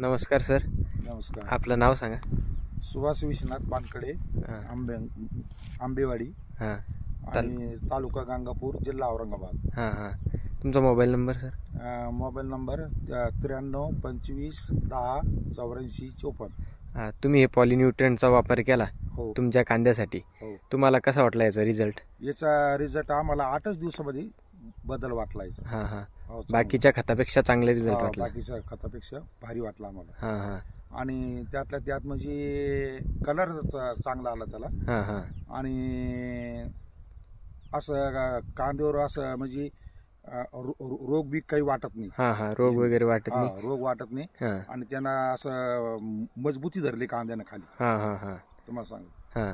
नमस्कार सर. नमस्कार. आपलं नाव सांगा. सुभाष विश्वनाथ बानकडे, आंबेवाडी आणि तालुका गंगापूर, जिल्हा औरंगाबाद. हां हां. तुमचा mobile number sir? Mobile number 93 25 10 84 54. तुम्ही हे पॉलिन्यूट्रिएंटचा वापर केला हो. तुमच्या कांद्यासाठी. हो. तुम्हाला कसा वाटला याचा रिझल्ट? याचा रिझल्ट आम्हाला 8च दिवसामध्ये बदल वाटला. हां हां. हो, बाकीच्या खतापेक्षा चांगला रिझल्ट वाटला? बाकीच्या खतापेक्षा भारी वाटला आम्हाला. हां हां. आणि त्यातल्या त्यात म्हणजे कलर चांगला आला त्याला. हां हां. आणि असं कांद्यावर असं म्हणजे रोग बी काही वाटत नाही. हां हां. रोग वगैरे वाटत नाही? रोग वाटत नाही. हां. आणि त्यांना असं मजबूती धरली कांद्यानं खाली. हां हां हां. तुम्हाला सांग. हां.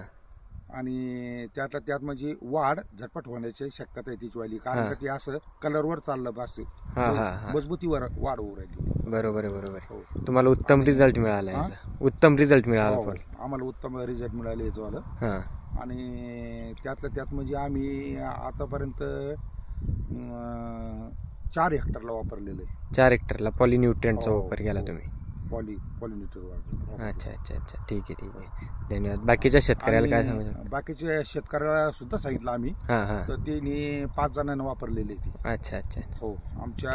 आणि त्यातल्या त्यात म्हणजे वाढ झटपट होण्याची शक्यता आहे तिची वाली, कारण का ते असं कलरवर चाललं बस. मजबूतीवर वाढ होऊ राहिली. बरोबर आहे, बरोबर हो. आहे. तुम्हाला उत्तम रिझल्ट मिळाला याचा? उत्तम रिझल्ट मिळाला पण? आम्हाला उत्तम रिझल्ट मिळाले याचं. हां. आणि त्यातल्या त्यात म्हणजे आम्ही आतापर्यंत 4 हेक्टरला वापरलेलं आहे. 4 हेक्टरला पॉलिन्यूट्रिएंटचा वापर केला तुम्ही? पॉलिन्यूट्रिएंट. अच्छा अच्छा अच्छा. ठीक आहे ठीक आहे. धन्यवाद. बाकीच्या शेतकऱ्याला काय सांगू? बाकीच्या शेतकऱ्याला सुद्धा सांगितलं आम्ही. हां हां. तर त्यांनी 5 जणांना वापरलेली ती. अच्छा अच्छा. हो. आमच्या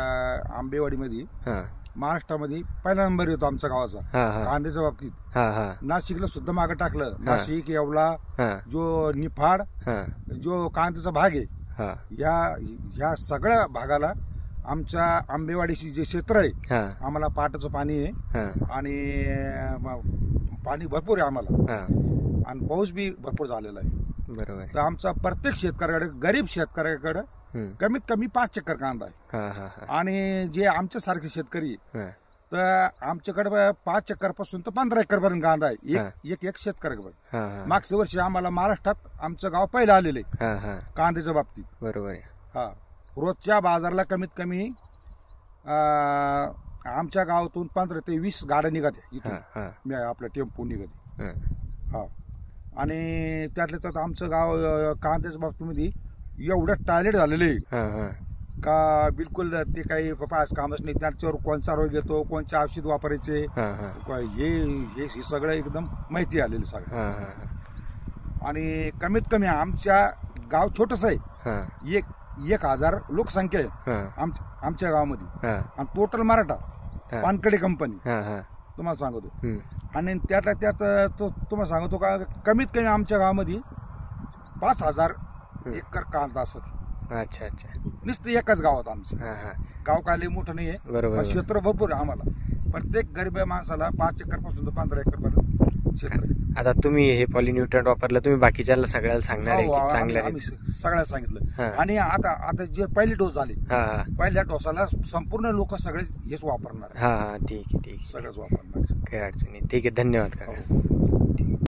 आंबेवाडीमध्ये हां. महाराष्ट्रामध्ये पहिला नंबर येतो आमच्या गावाचा हां हां. कांद्याच्या बाबतीत. हां हां. नाशिकला सुद्धा मागे टाकलं. नाशिक, येवला, हां जो निफाड, हां. जो कांद्याचा भाग आहे, हां. ह्या सगळ्या भागाला आमच्या आंबेवाडीची जे क्षेत्र आहे, हां. आम्हाला पाटाचं पाणी आहे. हां. आणि पाणी भरपूर आहे आम्हाला. हां. आणि पाऊस बी भरपूर झालेला आहे. बरोबर आहे. तर आमचा प्रत्येक शेतकऱ्याकडे, गरीब शेतकऱ्याकडे कमीत कमी 5 चक्कर कांदा आहे. हां हां हां. आणि जे आमच्यासारखे शेतकरी हां. तर आमच्याकडे 5 चक्कर पासून तर 15 एकर पर्यंत कांदा आहे. हां. एक शेतकऱ्याकडे. हां हां. मागच्या वर्षी आम्हाला महाराष्ट्रात आमचं गाव पहिलं आलेलं आहे हां हां. कांद्याच्या बाबतीत. बरोबर आहे. हा. रोजच्या बाजारला कमीत कमी आमच्या गावातून 15 ते 20 गाड्या निघते इथून. हां हां. आपलं टेम्पो निघते. हां. हा. आणि त्यातल्या त्यात आमचं गाव कांद्याच्या बाबतीमध्ये एवढं टॉयलेट झालेलं आहे हां हां. का बिलकुल ते काही आज कामच नाही. त्याच्यावर कोणचा रोग येतो, कोणचे औषध वापरायचे, हां हां. हे सगळं एकदम माहिती आलेलं सगळं. हां हां. आणि कमीत कमी आमच्या गाव छोटस आहे. हां. 1000 लोकसंख्या आहे हां. आमच्या गावामध्ये. हां. आणि टोटल मराठा पानकडे कंपनी. हां हां. तुम्हाला सांगतो. आणि त्यातल्या त्यात तुम्हाला सांगतो का कमीत कमी आमच्या गावामध्ये 5000 एकर कांदा असत. अच्छा अच्छा. नुसतं एकाच गावात आमचं. हां हां. गाव काय लय मोठं नाहीये. बरोबर. क्षेत्र भरपूर आहे आम्हाला. प्रत्येक गरीब माणसाला 5 एकर पासून तर 15 एकर पर्यंत क्षेत्र आहे. आता तुम्ही हे पॉलिन्यूट्रिएंट वापरलं, तुम्ही बाकीच्याला सगळ्याला सांगणार आहे की चांगलं आम्ही सगळ्याला सांगितलं. आणि आता जे पहिली डोस झाली, पहिल्या डोसाला संपूर्ण लोक सगळे हेच वापरणार. हां हां. ठीक आहे ठीक आहे. सगळंच वापरणार. काही अडचण नाही. ठीक आहे. धन्यवाद काका. ठीक.